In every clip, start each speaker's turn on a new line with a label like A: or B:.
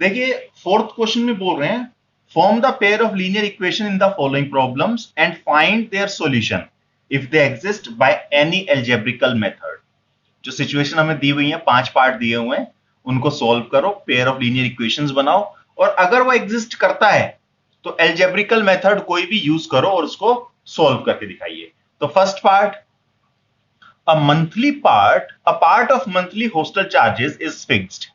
A: देखिए fourth question में बोल रहे हैं form the pair of linear equation in the following problems and find their solution if they exist by any algebraical method. जो situation हमें दी हुई है, 5 पार्ट दिए हुए हैं, उनको सॉल्व करो, पेयर ऑफ लीनियर इक्वेशंस बनाओ, और अगर वो एग्जिस्ट करता है तो एल्जेब्रिकल मेथड कोई भी यूज करो और उसको सॉल्व करके दिखाइए। तो first part, a part of monthly hostel charges is fixed।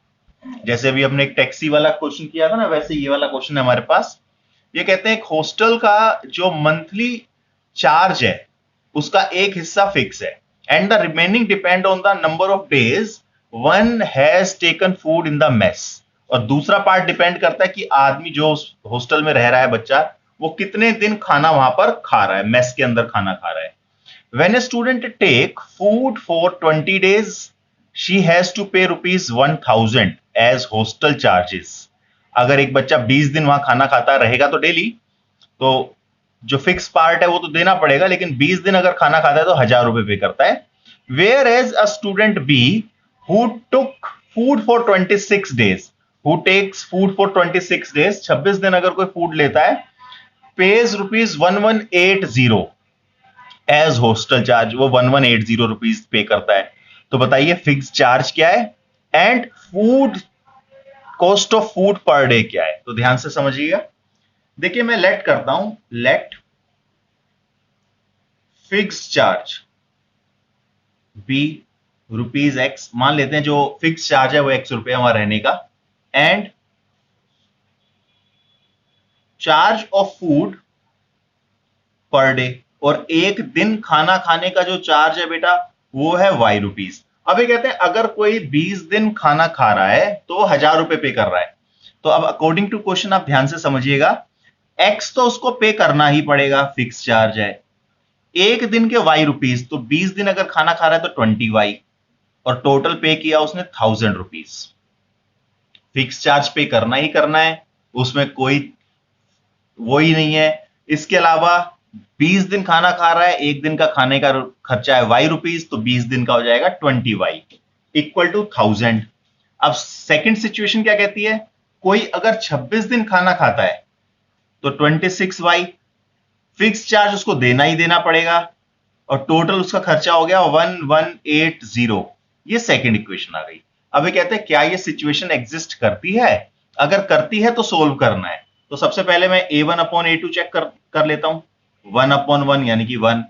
A: जैसे अभी हमने एक टैक्सी वाला क्वेश्चन किया था ना, वैसे ये वाला क्वेश्चन है हमारे पास। ये कहते हैं एक हॉस्टल का जो मंथली चार्ज है उसका एक हिस्सा फिक्स है and the remaining depend on the number of days one has taken food in the mess. और दूसरा पार्ट डिपेंड करता है कि आदमी जो हॉस्टल में रह रहा है, बच्चा, वो कितने दिन खाना वहां पर खा रहा है, मेस के अंदर खाना खा रहा है। When a student take food for 20 days, she has to pay rupees 1000 as hostel charges। अगर एक बच्चा 20 दिन वहां खाना खाता रहेगा तो डेली, तो जो फिक्स पार्ट है वो तो देना पड़ेगा, लेकिन 20 दिन अगर खाना खाता है तो 1000 रुपए पे करता है। Where as a student be who took food for 26 days, who takes food for 26 days, 26 दिन अगर कोई फूड लेता है, pays rupees 1180 as hostel charge, वो 1180 रुपीज पे करता है। तो बताइए फिक्स चार्ज क्या है and food cost of food per day क्या है। तो ध्यान से समझिएगा। देखिए मैं लेट करता हूं, let fix charge be rupees x, मान लेते हैं जो फिक्स चार्ज है वो एक्स रुपए वहां रहने का, and charge of food per day, और एक दिन खाना खाने का जो चार्ज है बेटा वो है वाई रुपीज। अब ये कहते हैं अगर कोई 20 दिन खाना खा रहा है तो 1000 रुपए पे कर रहा है। तो अब अकॉर्डिंग टू क्वेश्चन आप ध्यान से समझिएगा, एक्स तो उसको पे करना ही पड़ेगा, फिक्स चार्ज है, एक दिन के वाई रुपीज, तो 20 दिन अगर खाना खा रहा है तो 20 वाई, और टोटल पे किया उसने 1000 रुपीज। फिक्स चार्ज पे करना ही करना है, उसमें कोई वो ही नहीं है। इसके अलावा 20 दिन खाना खा रहा है, एक दिन का खाने का खर्चा है वाई रुपीज, तो 20 दिन का हो जाएगा 20 वाई इक्वल टू 1000। अब सेकंड सिचुएशन क्या कहती है, कोई अगर 26 दिन खाना खाता है तो 26 वाई, फिक्स चार्ज उसको देना ही देना पड़ेगा, और टोटल उसका खर्चा हो गया 1180। ये सेकंड इक्वेशन आ गई। अब ये कहते हैं क्या ये सिचुएशन एग्जिस्ट करती है, अगर करती है तो सोल्व करना है। तो सबसे पहले मैं a1 अपॉन a2 चेक कर लेता हूं, 1 अपॉन 1 यानी कि 1,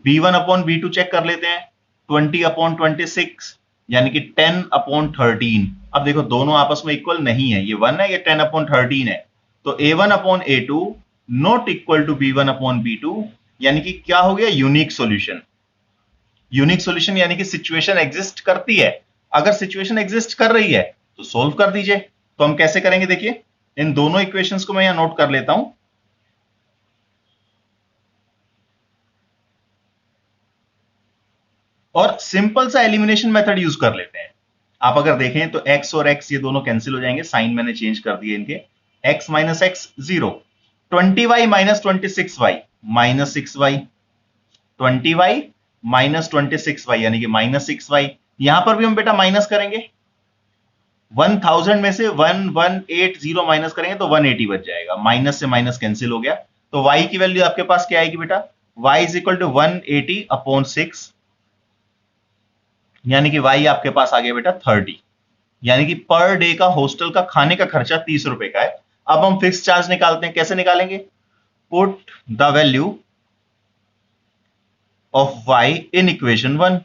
A: b1 अपॉन b2 चेक कर लेते हैं, 20 अपॉन 26 यानी कि 10 अपॉन 13। अब देखो दोनों आपस में इक्वल नहीं है, ये 1 है, ये 10 अपॉन 13 है, तो a1 upon a2 not equal to b1 upon b2, यानी कि क्या हो गया, यूनिक सॉल्यूशन। यूनिक सॉल्यूशन यानी कि सिचुएशन एग्जिस्ट करती है, अगर सिचुएशन एग्जिस्ट कर रही है तो सोल्व कर दीजिए। तो हम कैसे करेंगे, देखिए इन दोनों इक्वेशंस को मैं यहां नोट कर लेता हूं, और सिंपल सा एलिमिनेशन मेथड यूज कर लेते हैं। आप अगर देखें तो x और x ये दोनों कैंसिल हो जाएंगे, साइन मैंने चेंज कर दिए इनके, x minus x 0, 20y minus 26y minus 6y, 20y minus 26y यानी कि माइनस 6y। यहां पर भी हम बेटा माइनस करेंगे, 1000 में से 1180 माइनस करेंगे तो 180 बच जाएगा, माइनस से माइनस कैंसिल हो गया। तो y की वैल्यू आपके पास क्या आएगी बेटा, y is equal to 180 upon 6, यानी कि y आपके पास आ गया बेटा 30, यानी कि पर डे का हॉस्टल का खाने का खर्चा 30 रुपए का है। अब हम फिक्स चार्ज निकालते हैं, कैसे निकालेंगे, put the value of y in equation 1,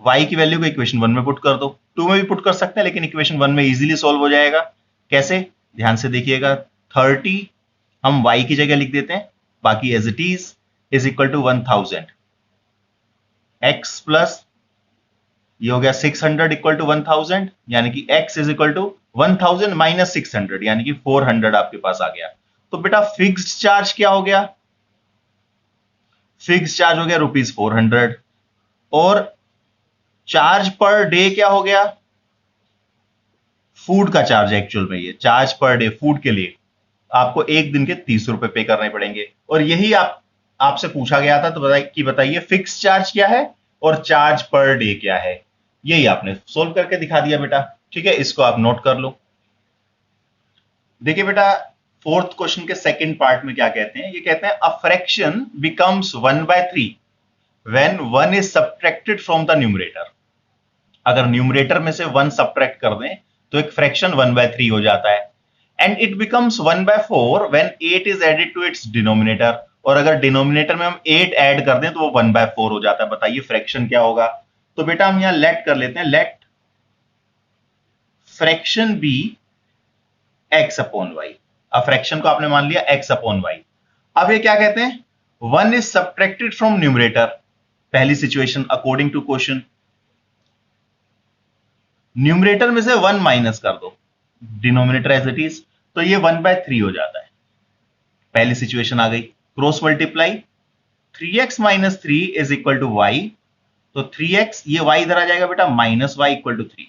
A: y की वैल्यू को इक्वेशन 1 में पुट कर दो, 2 में भी पुट कर सकते हैं लेकिन इक्वेशन 1 में इजीली सॉल्व हो जाएगा। कैसे, ध्यान से देखिएगा, 30 हम y की जगह लिख देते हैं, बाकी as it is equal to 1000, x plus ये हो गया 600 इक्वल टू 1000, यानी कि x is equal to 1000 minus 600 यानी कि 400 आपके पास आ गया। तो बेटा फिक्स्ड चार्ज क्या हो गया, फिक्स चार्ज हो गया रुपीज 400, और चार्ज पर डे क्या हो गया, फूड का चार्ज, एक्चुअल में ये चार्ज पर डे फूड के लिए आपको एक दिन के 30 रुपए पे करने पड़ेंगे। और यही आपसे पूछा गया था, तो बताइए फिक्स चार्ज क्या है और चार्ज पर डे क्या है। यही आपने सोल्व करके दिखा दिया बेटा, ठीक है, इसको आप नोट कर लो। देखिए बेटा, फोर्थ क्वेश्चन के सेकंड पार्ट में क्या कहते हैं, ये कहते हैं a fraction becomes 1/3 when 1 is subtracted from the numerator. अगर न्यूमरेटर में से 1 सब्ट्रैक्ट कर दें तो एक फ्रैक्शन 1/3 हो जाता है। And it becomes 1/4 when 8 is added to its denominator. और अगर डिनोमिनेटर में हम 8 ऐड कर दें तो वो 1/4 हो जाता है। बताइए फ्रैक्शन क्या होगा। तो बेटा हम यहां लेट कर लेते हैं, let fraction be x upon y. अब फ्रैक्शन को आपने मान लिया x अपॉन वाई। अब ये क्या कहते हैं, 1 इज सब्ट्रैक्टेड फ्रॉम न्यूमरेटर। पहली situation according to question, numerator में से 1 माइनस कर दो, डिनोमिनेटर एज इट इज, तो ये 1/3 हो जाता है। पहली सिचुएशन आ गई। Cross multiply, 3x minus 3 is equal to y. तो 3x, ये y इधर आ जाएगा बेटा, माइनस वाई इक्वल टू 3।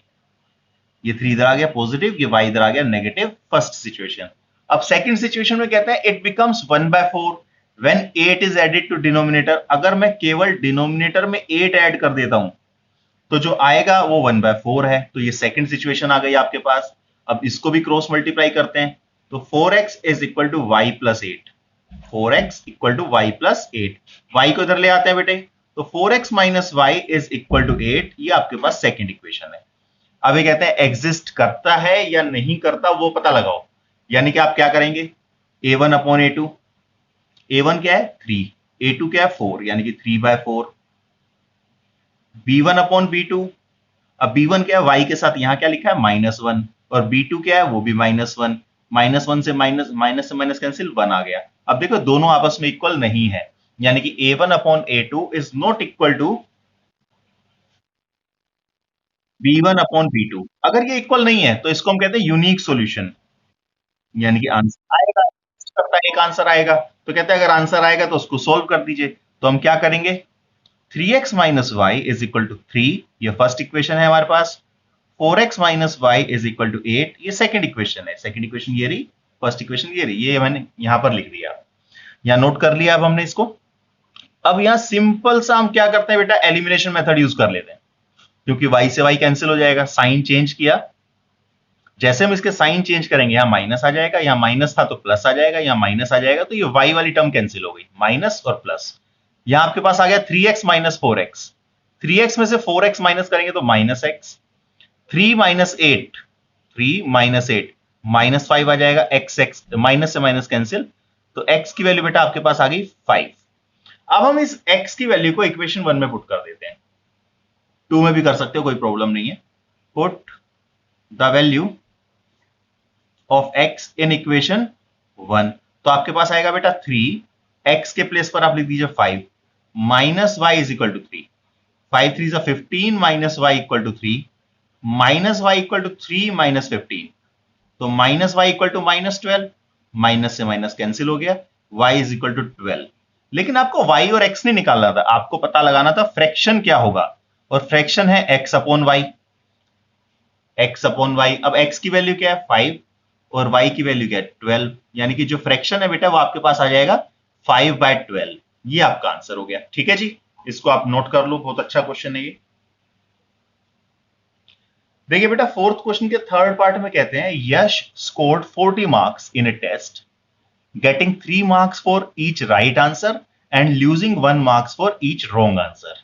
A: ये 3 इधर आ गया पॉजिटिव, ये y इधर आ गया नेगेटिव। First situation. अब सेकंड सिचुएशन में कहता है it becomes 1/4 when 8 is added to denominator. अगर मैं केवल डिनोमिनेटर में 8 ऐड कर देता हूं तो जो आएगा वो 1/4 है। तो ये सेकंड सिचुएशन आ गई आपके पास। अब इसको भी क्रॉस मल्टीप्लाई करते हैं, तो 4x is equal to y plus 8। 4x equal to y plus 8। Y को इधर ले आते हैं बेटे, तो 4x minus y is equal to 8। ये आपके पास सेकंड इक्वेशन है। अब ये कहते हैं एग्जिस्ट करता है या नहीं करता वो पता लगाओ। यानी कि आप क्या करेंगे, a1 अपॉन a2। a1 क्या है 3, a2 क्या है 4, यानी कि 3/4। b1 upon b2। अब b1 क्या है, y के साथ यहां क्या लिखा है -1, और b2 क्या है वो भी -1। -1 से माइनस कैंसिल, 1 आ गया। अब देखो दोनों आपस में इक्वल नहीं है, यानी कि a1 upon a2 is not equal to b1 upon b2। अगर ये इक्वल नहीं है तो इसको हम कहते हैं यूनिक सॉल्यूशन, यानी कि आंसर आएगा, एक आंसर आएगा। तो कहते हैं अगर आंसर आएगा तो उसको सोल्व कर दीजिए। तो हम क्या करेंगे, 3x minus y is equal to 3, ये फर्स्ट इक्वेशन है हमारे पास। 4x minus y is equal to 8, ये सेकंड इक्वेशन है। सेकंड इक्वेशन ये रही, फर्स्ट इक्वेशन ये रही। ये मैंने यहां पर लिख दिया, यहां नोट कर लिया अब हमने इसको। अब यहां सिंपल सा हम क्या करते हैं बेटा, एलिमिनेशन मेथड यूज कर लेते हैं, क्योंकि y से y कैंसिल हो जाएगा। साइन चेंज किया, जैसे हम इसके साइन चेंज करेंगे, यहां माइनस आ जाएगा, यहां माइनस था तो प्लस आ जाएगा, यहां माइनस आ जाएगा, तो ये y वाली टर्म कैंसिल हो गई, माइनस और प्लस। यहां आपके पास आ गया 3x माइनस 4x। 3x में से 4x माइनस करेंगे तो माइनस x। 3 माइनस 8, 3 माइनस 8, -5 आ जाएगा। x माइनस से माइनस कैंसिल, तो x की वैल्यू बेटा आपके पास आ गई 5। अब हम इस x की वैल्यू को इक्वेशन 1 में पुट कर देते हैं। 2 में भी कर सकते हो, कोई प्रॉब्लम नहीं है। Put the value of x in equation 1। तो आपके पास आएगा बेटा 3, x के प्लेस पर आप लिख दीजिए 5, minus y is equal to 3। 5 3 15 minus y equal to 3, minus y equal to 3 minus 15, तो minus y equal to -12। Minus से माइनस कैंसिल हो गया, y इज इक्वल टू 12। लेकिन आपको y और x नहीं निकालना था, आपको पता लगाना था फ्रैक्शन क्या होगा, और फ्रैक्शन है x upon y. x upon y, अब x की वैल्यू क्या है 5 और y की वैल्यू क्या है 12, यानी कि जो फ्रैक्शन है बेटा वो आपके पास आ जाएगा 5/12। ये आपका आंसर हो गया। ठीक है जी, इसको आप नोट कर लो, बहुत अच्छा क्वेश्चन है ये। देखिए बेटा, फोर्थ क्वेश्चन के थर्ड पार्ट में कहते हैं Yash scored 40 marks in a test, getting 3 marks for each right answer and losing 1 marks for each wrong answer.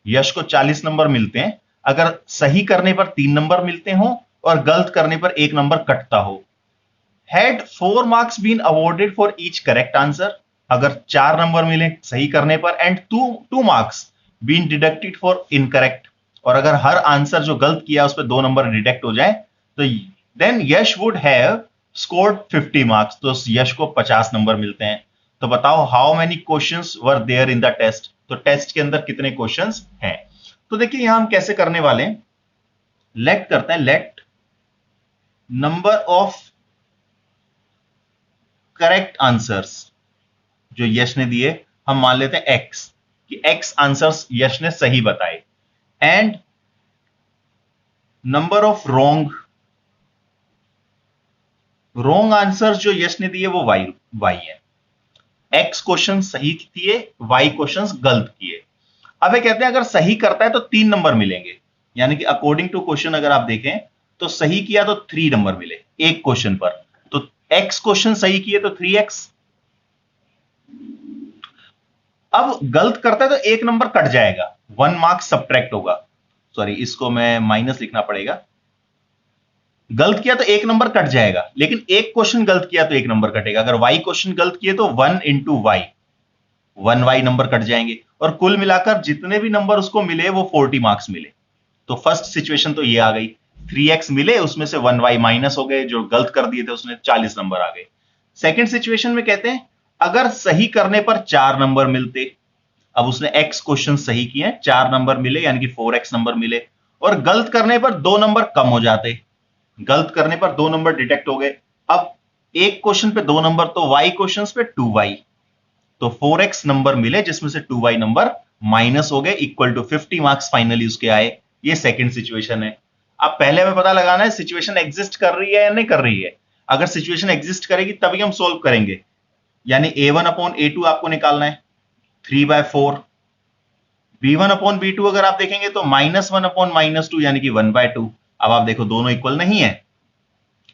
A: Yash को 40 नंबर मिलते हैं अगर सही करने पर 3 नंबर मिलते हो और गलत करने पर 1 नंबर कटता हो। Had 4 marks been awarded for each correct answer, अगर 4 नंबर मिले सही करने पर, and 2 marks been deducted for incorrect, और अगर हर आंसर जो गलत किया उस पर 2 नंबर डिडक्ट हो जाए, तो then Yash would have scored 50 marks, तो यश को 50 नंबर मिलते हैं। तो बताओ how many questions were there in the test, तो टेस्ट के अंदर कितने क्वेश्चंस हैं। तो देखिए यहां हम कैसे करने वाले हैं, लेट करते हैं, let number of correct answers जो यश ने दिए हम मान लेते हैं x, कि x आंसर्स यश ने सही बताए, and number of wrong answers जो यश ने दिए वो y है। x क्वेश्चन सही किए, y क्वेश्चन गलत किए। अब ये कहते हैं अगर सही करता है तो 3 नंबर मिलेंगे, यानी कि अकॉर्डिंग टू क्वेश्चन अगर आप देखें तो सही किया तो 3 नंबर मिले एक क्वेश्चन पर, तो x क्वेश्चन सही किए तो 3x। अब गलत करता है तो एक नंबर कट जाएगा, 1 मार्क सब्ट्रैक्ट होगा। सॉरी, इसको मैं माइनस लिखना पड़ेगा। गलत किया तो एक नंबर कट जाएगा, लेकिन एक क्वेश्चन गलत किया तो एक नंबर कटेगा। अगर y क्वेश्चन गलत किए तो 1 into Y, 1y number cut जाएंगे, और कुल मिलाकर जितने भी नंबर उसको मिले वो 40 मार्क्स मिले। तो फर्स्ट सिचुएशन तो ये आ गई, 3x मिले, उसमें से 1y माइनस हो गए, जो गलत कर दिए थे उसने 40 नंबर आ गए। सेकंड सिचुएशन में कहते हैं अगर सही करने पर 4 नंबर मिलते। अब उसने x क्वेश्चन सही किए, 4 नंबर मिले यानी कि 4x नंबर मिले, और गलत करने पर 2 नंबर कम हो जाते। गलत करने पर 2 नंबर डिटेक्ट हो गए। अब एक क्वेश्चन पे 2 नंबर, तो y क्वेश्चन पे 2y, तो 4x नंबर मिले जिसमें से 2y नंबर माइनस हो गए, इक्वल टू 50 मार्क्स फाइनली उसके आए। ये सेकंड सिचुएशन है। अब पहले हमें पता लगाना है सिचुएशन एग्जिस्ट कर रही है या नहीं कर रही है। अगर सिचुएशन एग्जिस्ट करेगी तभी हम सोल्व करेंगे, यानी a1 अपॉन a2 आपको निकालना है 3/4। b1 अपॉन b2 अगर आप देखेंगे तो -1 अपॉन -2 यानी कि 1/2। अब आप देखो दोनों इक्वल नहीं है,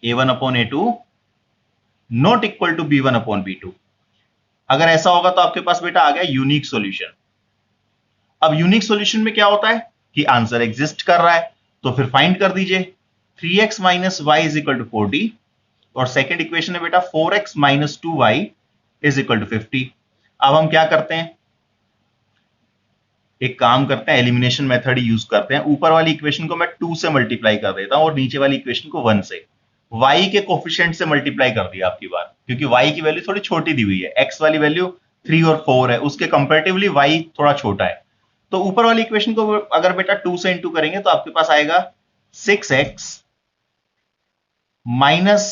A: a1 upon a2 not equal to b1 upon b2। अगर ऐसा होगा तो आपके पास बेटा आ गया यूनिक सॉल्यूशन। अब यूनिक सॉल्यूशन में क्या होता है कि आंसर एग्जिस्ट कर रहा है, तो फिर फाइंड कर दीजिए 3x minus y is equal to 40, और सेकेंड इक्वेशन है बेटा 4x minus 2y is equal to 50। अब हम क्या करते हैं, एक काम करते हैं, एलिमिनेशन मेथड ही यूज करते हैं। ऊपर वाली इक्वेशन को मैं 2 से मल्टीप्लाई कर देता हूं और नीचे वाली इक्वेशन को 1 से। y के कोफिशिएंट से मल्टीप्लाई कर दिया आपकी बार, क्योंकि y की वैल्यू थोड़ी छोटी दी हुई है, x वाली वैल्यू 3 और 4 है, उसके कंपेरेटिवली y थोड़ा छोटा है। तो ऊपर वाली इक्वेशन को अगर बेटा 2 से इंटू करेंगे तो आपके पास आएगा 6x माइनस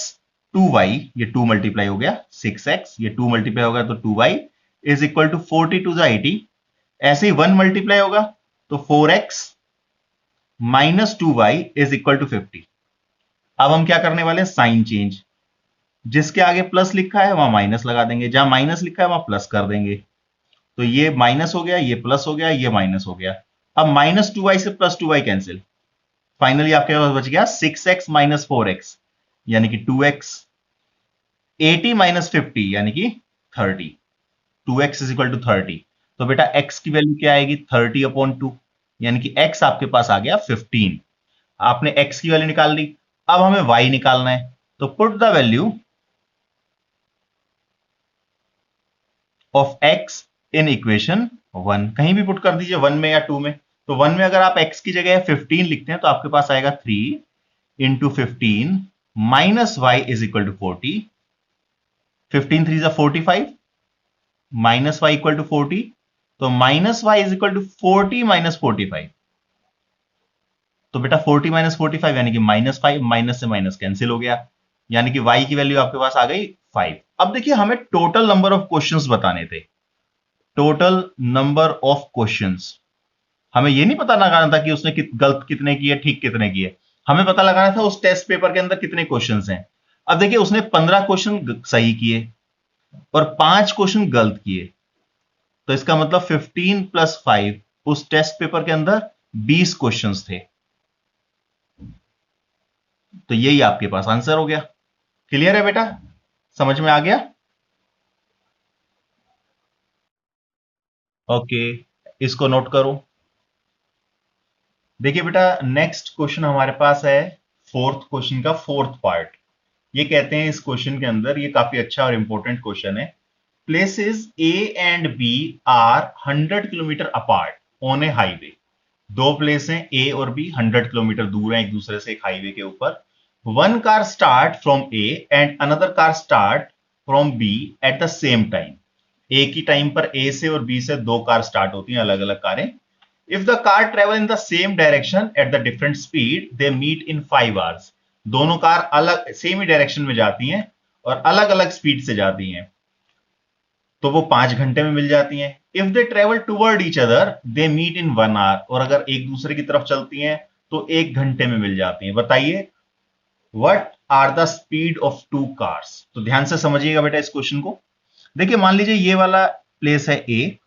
A: 2y, ये 2 मल्टीप्लाई हो गया, 6x ये 2 मल्टीप्लाई होगा तो 2y is equal to 40 to 80। ऐसे ही 1 मल्टीप्लाई होगा तो 4x minus 2y is equal to 50। अब हम क्या करने वाले हैं, साइन चेंज, जिसके आगे प्लस लिखा है वहां माइनस लगा देंगे, जहां माइनस लिखा है वहां प्लस कर देंगे। तो ये माइनस हो गया, ये प्लस हो गया, ये माइनस हो गया। अब -2y से +2y कैंसिल, फाइनली आपके पास बच गया 6x माइनस 4x यानी कि 2x, 80 माइनस 50 यानी कि 30, 2x इज इक्वल टू 30। तो बेटा x की वैल्यू क्या आएगी 30 अपॉन 2, यानी कि x आपके पास आ गया 15। आपने x की वैल्यू निकाल ली, अब हमें y निकालना है, तो put the value of x in equation 1, कहीं भी पुट कर दीजिए 1 में या 2 में। तो 1 में अगर आप x की जगह 15 लिखते हैं तो आपके पास आएगा 3 into 15 minus y is equal to 40, 15 3 जा 45 माइनस y इक्वल टू 40, तो minus y is equal to 40 minus 45। तो बेटा 40 माइनस 45 यानी कि -5, माइनस से माइनस कैंसिल हो गया, यानी कि y की वैल्यू आपके पास आ गई 5। अब देखिए हमें टोटल नंबर ऑफ क्वेश्चंस बताने थे, टोटल नंबर ऑफ क्वेश्चंस। हमें यह नहीं पता लगाना था कि उसने गलत कितने किए ठीक कितने किए, हमें पता लगाना था उस टेस्ट पेपर के अंदर कितने क्वेश्चंस हैं। अब देखिए उसने 15 क्वेश्चन सही किए और 5 क्वेश्चन गलत किए, तो इसका मतलब 15 प्लस 5, उस टेस्ट पेपर के अंदर 20 क्वेश्चंस थे। तो यही आपके पास आंसर हो गया। क्लियर है बेटा, समझ में आ गया? ओके, इसको नोट करो। देखिए बेटा नेक्स्ट क्वेश्चन हमारे पास है फोर्थ क्वेश्चन का फोर्थ पार्ट। ये कहते हैं इस क्वेश्चन के अंदर, ये काफी अच्छा और इंपॉर्टेंट क्वेश्चन है। Places A and B are 100 kilometre apart on a highway. दो प्लेस हैं ए और बी, 100 किलोमीटर दूर हैं एक दूसरे से एक हाईवे के ऊपर। One car start from A and another car start from B at the same time. एक ही टाइम पर ए से और बी से दो कार स्टार्ट होती हैं, अलग अलग कारें। If the car travel in the same direction at the different speed they meet in 5 hours. दोनों कार अलग सेम ही डायरेक्शन में जाती हैं और अलग अलग स्पीड से जाती हैं, तो वो 5 घंटे में मिल जाती हैं। If they travel toward each other they meet in 1 hour. और अगर एक दूसरे की तरफ चलती हैं तो 1 घंटे में मिल जाती हैं। बताइए what are the speed of two cars. तो ध्यान से समझिएगा बेटा इस क्वेश्चन को। देखिए मान लीजिए ये वाला प्लेस है ए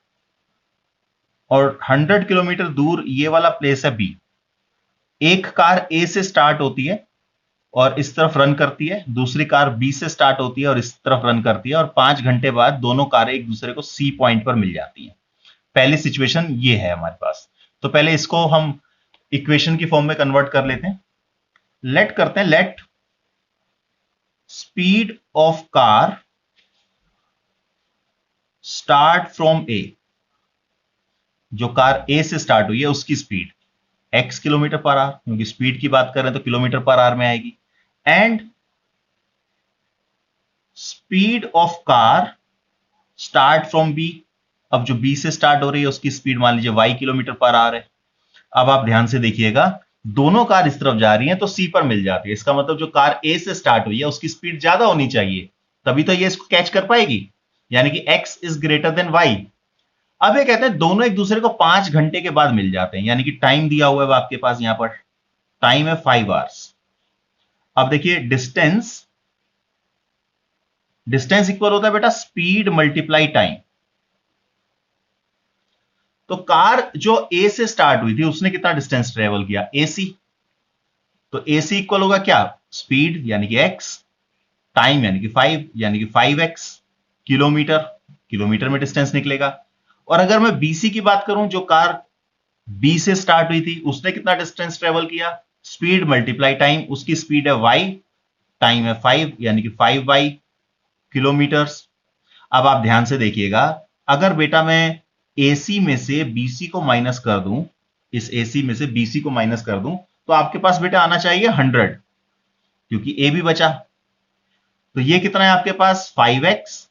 A: और 100 किलोमीटर दूर ये वाला प्लेस है बी। एक कार ए से स्टार्ट होती है और इस तरफ रन करती है, दूसरी कार बी से स्टार्ट होती है और इस तरफ रन करती है, और 5 घंटे बाद दोनों कारें एक दूसरे को सी पॉइंट पर मिल जाती हैं। पहली सिचुएशन ये है हमारे पास। तो पहले इसको हम इक्वेशन की फॉर्म में कन्वर्ट कर लेते हैं। लेट करते हैं, let speed of car start from A, जो कार ए से स्टार्ट हुई है उसकी speed x kilometre per hour, क्योंकि स्पीड की बात कर रहे हैं तो किलोमीटर पर आवर में आएगी, and speed of car start from B. अब जो बी से स्टार्ट हो रही है उसकी स्पीड मान लीजिए y किलोमीटर पर आवर है। अब आप ध्यान से देखिएगा, दोनों कार इस तरफ जा रही हैं तो सी पर मिल जाती है। इसका मतलब जो कार ए से स्टार्ट हुई है उसकी स्पीड ज्यादा होनी चाहिए, तभी तो ये इसको कैच कर पाएगी, यानी कि x is greater than y। अब ये कहते हैं दोनों एक दूसरे को 5 घंटे के बाद मिल जाते हैं, यानी कि टाइम दिया हुआ है आपके पास, यहां पर टाइम है 5 आवर्स। अब देखिए डिस्टेंस इक्वल होता है बेटा स्पीड मल्टीप्लाई टाइम। तो कार जो ए से स्टार्ट हुई थी उसने कितना डिस्टेंस ट्रेवल किया, AC। तो AC इक्वल होगा क्या, स्पीड यानी कि x, टाइम यानी कि 5 यानी कि 5x, किलोमीटर में डिस्टेंस निकलेगा। और अगर मैं BC की बात करूं, जो कार B से स्टार्ट हुई थी उसने कितना डिस्टेंस ट्रेवल किया, स्पीड मल्टीप्लाई टाइम, उसकी स्पीड है y, टाइम है 5 यानी कि 5y किलोमीटर्स। अब आप ध्यान से देखिएगा, अगर बेटा मैं AC में से BC को माइनस कर दूं, इस AC में से BC को माइनस कर दूं, तो आपके पास बेटा आना चाहिए 100, क्योंकि A भी बचा। तो ये कितना है आपके पास, 5x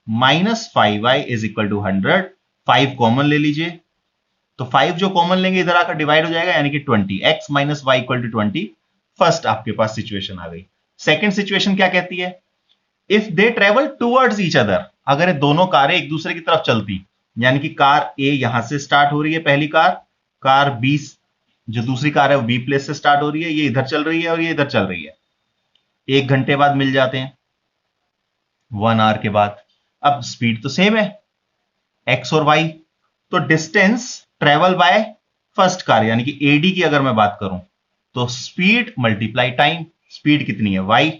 A: minus 5y is equal to 100। 5 common ले लीजिए, तो 5 जो कॉमन लेंगे इधर आकर डिवाइड हो जाएगा, यानी कि 20, x minus y equal to 20। First आपके पास सिचुएशन आ गई। सेकंड सिचुएशन क्या कहती है, if they travel towards each other, अगर ये दोनों कारें एक दूसरे की तरफ चलती, यानी कि कार ए यहां से स्टार्ट हो रही है पहली कार बी, जो दूसरी कार है वो बी प्लेस से स्टार्ट हो रही है, ये इधर चल रही है और ये इधर चल रही है, 1 घंटे बाद मिल जाते हैं, 1 आवर के बाद। अब स्पीड तो सेम है x और y, तो distance travel by first car यानी कि AD की अगर मैं बात करूं, तो स्पीड मल्टीप्लाई टाइम, स्पीड कितनी है y,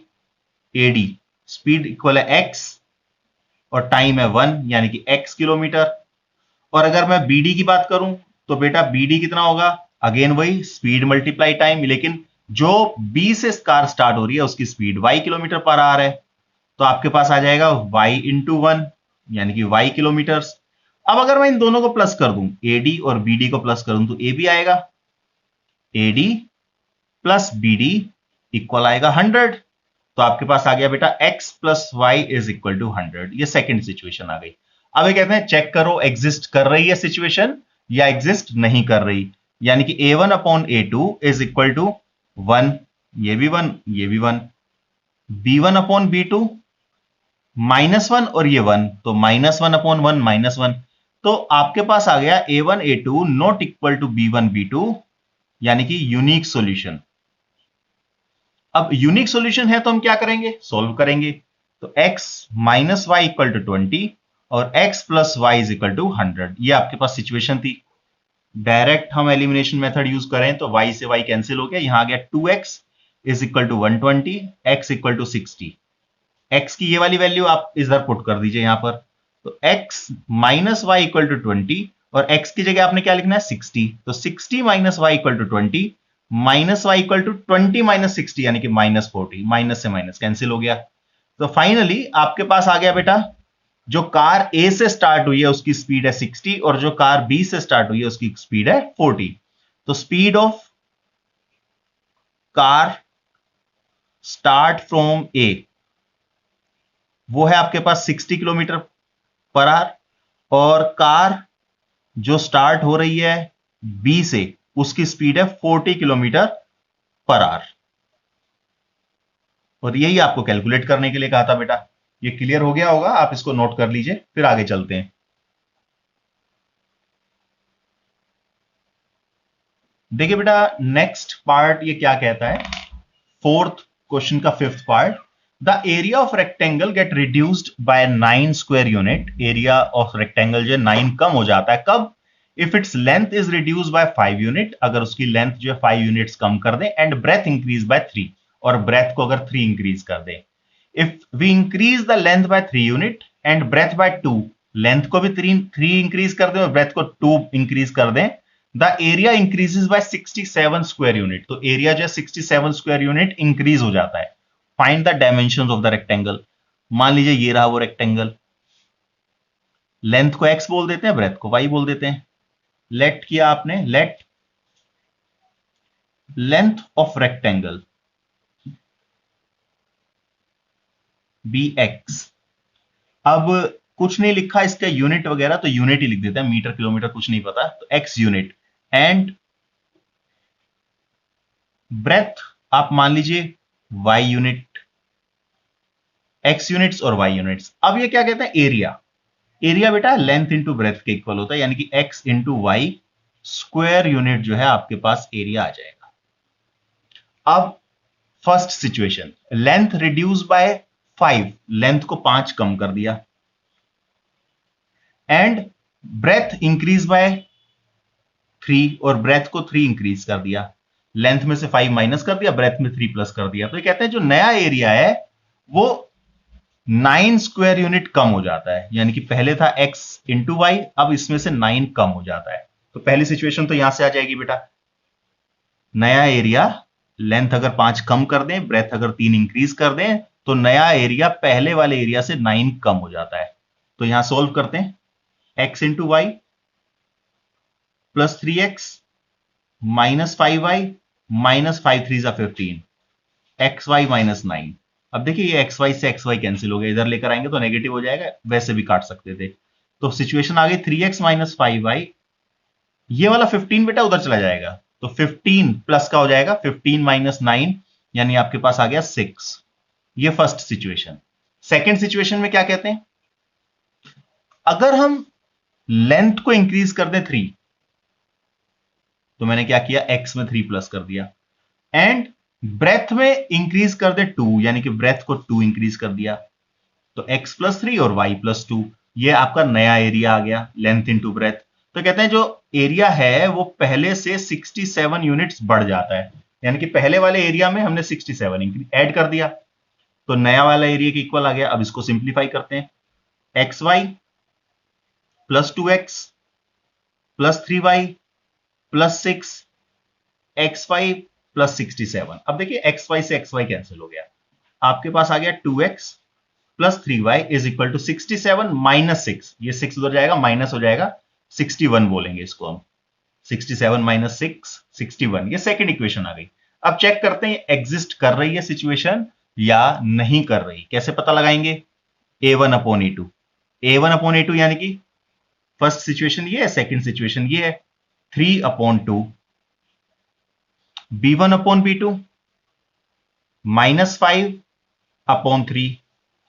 A: AD स्पीड इक्वल है x और टाइम है 1 यानी कि x किलोमीटर। और अगर मैं BD की बात करूं तो बेटा BD कितना होगा, अगेन वही स्पीड मल्टीप्लाई टाइम, लेकिन जो B से कार स्टार्ट हो रही है उसकी speed y kilometre per our है, तो आपके पास आ जाएगा y इंटू 1 यानी कि y किलोमीटर्स। अब अगर मैं इन दोनों को प्लस कर दूं, AD और BD को प्लस कर दूं, तो AB आएगा, AD प्लस BD इक्वल आएगा 100। तो आपके पास आ गया बेटा x plus y is equal to 100। ये सेकंड सिचुएशन आ गई। अब ये कहते हैं चेक करो एग्जिस्ट कर रही है सिचुएशन या एग्जिस्ट नहीं कर रही, यानी कि A1 upon A2 is equal to 1, ये भी 1, ये भी 1, B1 अपॉन B2 -1 और ये 1, तो -1 अपॉन 1 -1। तो आपके पास आ गया A1 A2 not equal to B1 B2, यानी कि यूनिक सॉल्यूशन। अब यूनिक सॉल्यूशन है तो हम क्या करेंगे, सॉल्व करेंगे। तो x minus y equal to 20 और x plus y is equal to 100, ये आपके पास सिचुएशन थी। डायरेक्ट हम एलिमिनेशन मेथड यूज करें तो y से y कैंसिल हो गया, यहां आ गया 2x is equal to 120, x equal to 60। x की ये वाली वैल्यू आप इधर पुट कर दीजिए यहां पर, तो x minus y equal to 20 और x की जगह आपने क्या लिखना है 60, तो 60 minus y equal to 20 minus y equal to 20 minus 60 यानी कि -40, माइनस से माइनस कैंसिल हो गया। तो फाइनली आपके पास आ गया बेटा, जो कार A से स्टार्ट हुई है उसकी स्पीड है 60 और जो कार B से स्टार्ट हुई है उसकी स्पीड है 40। तो speed of car start from A वो है आपके पास 60 किलोमीटर पर आवर, और कार जो स्टार्ट हो रही है B से उसकी स्पीड है 40 किलोमीटर पर आवर। और यही आपको कैलकुलेट करने के लिए कहा था बेटा। ये क्लियर हो गया होगा, आप इसको नोट कर लीजिए, फिर आगे चलते हैं। देखिए बेटा नेक्स्ट पार्ट ये क्या कहता है, फोर्थ क्वेश्चन का fifth part, the area of rectangle gate reduced by 9 square unit. Area of rectangle जो 9 कम हो जाता है कब, if its length is reduce by 5 unit, अगर उसकी लेंथ जो है 5 यूनिट्स कम कर दें, एंड ब्रेथ इंक्रीज बाय 3, और ब्रेथ को अगर 3 इंक्रीज कर दें, if we increase the length by 3 unit and breadth by 2, length को भी 3 इंक्रीज कर दें और ब्रेथ को 2 इंक्रीज कर दें, the area increases by 67 square unit. तो एरिया जो है 67 स्क्वायर यूनिट इंक्रीज हो जाता है। Find the dimensions of the rectangle. मान लीजिए ये रहा वो रेक्टेंगल, लेंथ को x बोल देते हैं, ब्रेथ को y बोल देते हैं। लेट किया आपने, let length of rectangle be x। अब कुछ नहीं लिखा इसका यूनिट वगैरह, तो यूनिट ही लिख देते हैं, मीटर किलोमीटर कुछ नहीं पता, तो x यूनिट। एंड ब्रेथ आप मान लीजिए y यूनिट, x यूनिट्स और y यूनिट्स। अब ये क्या कहते हैं, एरिया। एरिया बेटा लेंथ इंटू ब्रेथ के इक्वल होता है, यानी कि x into y square unit जो है आपके पास एरिया आ जाएगा। अब first situation, length reduce by 5, length को 5 कम कर दिया, एंड ब्रेथ इंक्रीज बाय 3 और ब्रेथ को 3 इंक्रीज कर दिया, लेंथ में से 5 माइनस कर दिया, ब्रेथ में 3 प्लस कर दिया। तो ये कहते हैं जो नया एरिया है वो 9 स्क्वायर यूनिट कम हो जाता है, यानी कि पहले था x इंटू वाई, अब इसमें से 9 कम हो जाता है। तो पहली सिचुएशन तो यहां से आ जाएगी बेटा, नया एरिया लेंथ अगर 5 कम कर दें, ब्रेथ अगर 3 इंक्रीज कर दें, तो नया एरिया पहले वाले एरिया से 9 कम हो जाता है। तो यहां सोल्व करते हैं, x into y plus 3x minus 5y minus 5 3 15, x y minus 9। अब देखिए ये एक्स वाई से एक्स वाई कैंसिल हो गया, इधर लेकर आएंगे तो नेगेटिव हो जाएगा, वैसे भी काट सकते थे। तो सिचुएशन आ गई 3x माइनस 5y, ये वाला 15 बेटा उधर चला जाएगा, तो 15 प्लस का हो जाएगा 15 माइनस 9, यानी आपके पास आ गया 6। ये फर्स्ट सिचुएशन। सेकेंड सिचुएशन में क्या कहते हैं, अगर हम लेंथ को इंक्रीज कर दें 3, तो मैंने क्या किया, x में 3 प्लस कर दिया, एंड ब्रेथ में इंक्रीज कर दे 2, यानी कि ब्रेथ को 2 इंक्रीज कर दिया, तो x प्लस 3 और y प्लस 2, ये आपका नया एरिया आ गया, लेंथ इनटू ब्रेथ। तो कहते हैं जो एरिया है वो पहले से 67 यूनिट्स बढ़ जाता है, यानी कि पहले वाले एरिया में हमने 67 ऐड कर दिया, तो नया वाला एरिया के इक्वल आ गया। अब इसको सिंप्लीफाई करते हैं, x y plus 2x plus 3y plus 6 x y plus 67। अब देखिए एक्स वाई से एक्स वाई कैंसिल हो गया, आपके पास आ गया 2x plus 3y is equal to 67 minus 6, ये 6 उधर जाएगा माइनस हो जाएगा, 61 बोलेंगे इसको हम, 67 माइनस 6 61। ये सेकंड इक्वेशन आ गई। अब चेक करते हैं एग्जिस्ट कर रही है सिचुएशन या नहीं कर रही। कैसे पता लगाएंगे, a1 upon a2, a1 upon a2 यानी कि फर्स्ट सिचुएशन ये है, सेकंड सिचुएशन ये है, 3 upon 2 b1 upon b2 minus 5 upon 3।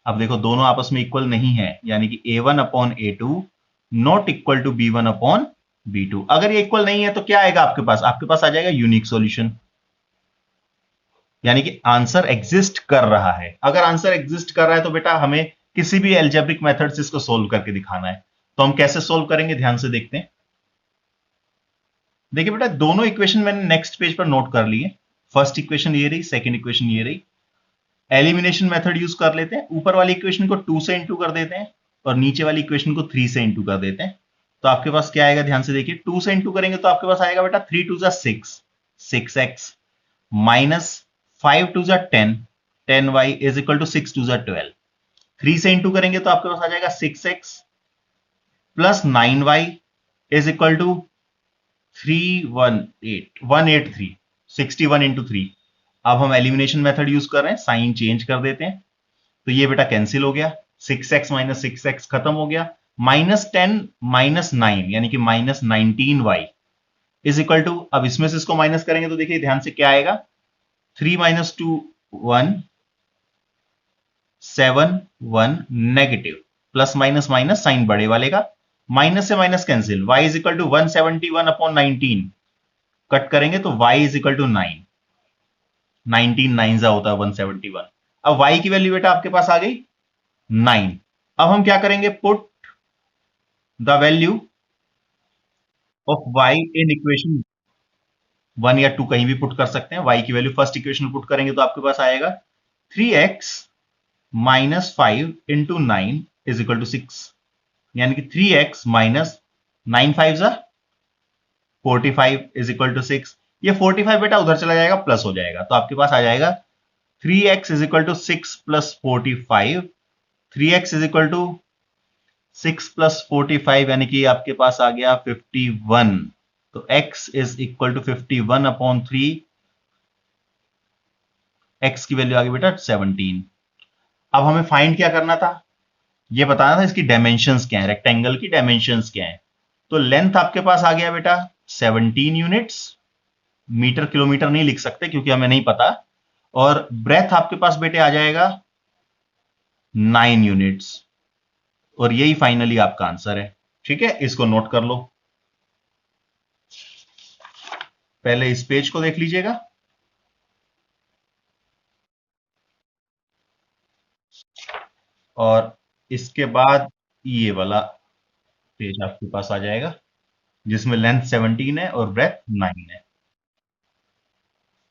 A: अब देखो दोनों आपस में इक्वल नहीं है, यानी कि a1 upon a2 not equal to b1 upon b2। अगर ये इक्वल नहीं है तो क्या आएगा आपके पास, आपके पास आ जाएगा यूनिक सॉल्यूशन, यानी कि आंसर एग्जिस्ट कर रहा है। अगर आंसर एग्जिस्ट कर रहा है तो बेटा हमें किसी भी एल्जेब्रिक मेथड से इसको सोल्व करके दिखाना है। तो हम कैसे सोल्व करेंगे, ध्यान से देखते हैं। देखिए बेटा दोनों इक्वेशन मैंने नेक्स्ट पेज पर नोट कर लिए, फर्स्ट इक्वेशन ये रही, सेकंड इक्वेशन ये रही। एलिमिनेशन मेथड यूज कर लेते हैं, ऊपर वाली इक्वेशन को 2 से इंटू कर देते हैं और नीचे वाली इक्वेशन को 3 से इंटू कर देते हैं। तो आपके पास क्या आएगा, ध्यान से देखिए, 2 से इंटू करेंगे तो आपके पास आएगा बेटा 3 2 6 6x minus 5 2 10 10y is equal to 6 2 12। 3 से इंटू करेंगे तो आपके पास आ जाएगा 6x plus 9y is equal to 183 61 into 3। अब हम एलिमिनेशन मेथड यूज कर रहे हैं, साइन चेंज कर देते हैं, तो ये बेटा कैंसिल हो गया, 6x माइनस 6x खत्म हो गया, माइनस 10 माइनस 9 यानी कि minus 19y is equal to, अब इसमें से इसको माइनस करेंगे तो देखिए ध्यान से क्या आएगा, 3 minus 2 1 7 1 negative, plus minus minus sign बड़े वाले का, माइनस से minus cancel, y is equal to 171 upon 19, cut करेंगे तो y इज इक्वल टू 9, 19 9 जा होता है 171। अब y की वैल्यू बेटा आपके पास आ गई 9। अब हम क्या करेंगे, put the value of y in equation, 1 या 2 कहीं भी पुट कर सकते हैं। y की वैल्यू फर्स्ट इक्वेशन पुट करेंगे तो आपके पास आएगा 3x minus 5 into 9 is equal to 6, यानी कि 3x माइनस 9 5 जा 45 इज इक्वल टू 6। ये 45 बेटा उधर चला जाएगा, प्लस हो जाएगा, तो आपके पास आ जाएगा 3x is equal to 6 plus 45। 3x is equal to 6 plus 45 यानी कि आपके पास आ गया 51। तो x is equal to 51 upon 3, x की वैल्यू आ गई बेटा 17। अब हमें फाइंड क्या करना था, ये बताना था इसकी डायमेंशंस क्या है, रेक्टेंगल की डायमेंशंस क्या है। तो लेंथ आपके पास आ गया बेटा 17 यूनिट्स, मीटर किलोमीटर नहीं लिख सकते क्योंकि हमें नहीं पता, और ब्रेथ आपके पास बेटे आ जाएगा 9 यूनिट्स, और यही फाइनली आपका आंसर है। ठीक है, इसको नोट कर लो। पहले इस पेज को देख लीजिएगा, और इसके बाद ये वाला पेज आपके पास आ जाएगा जिसमें लेंथ 17 है और ब्रेथ 9 है।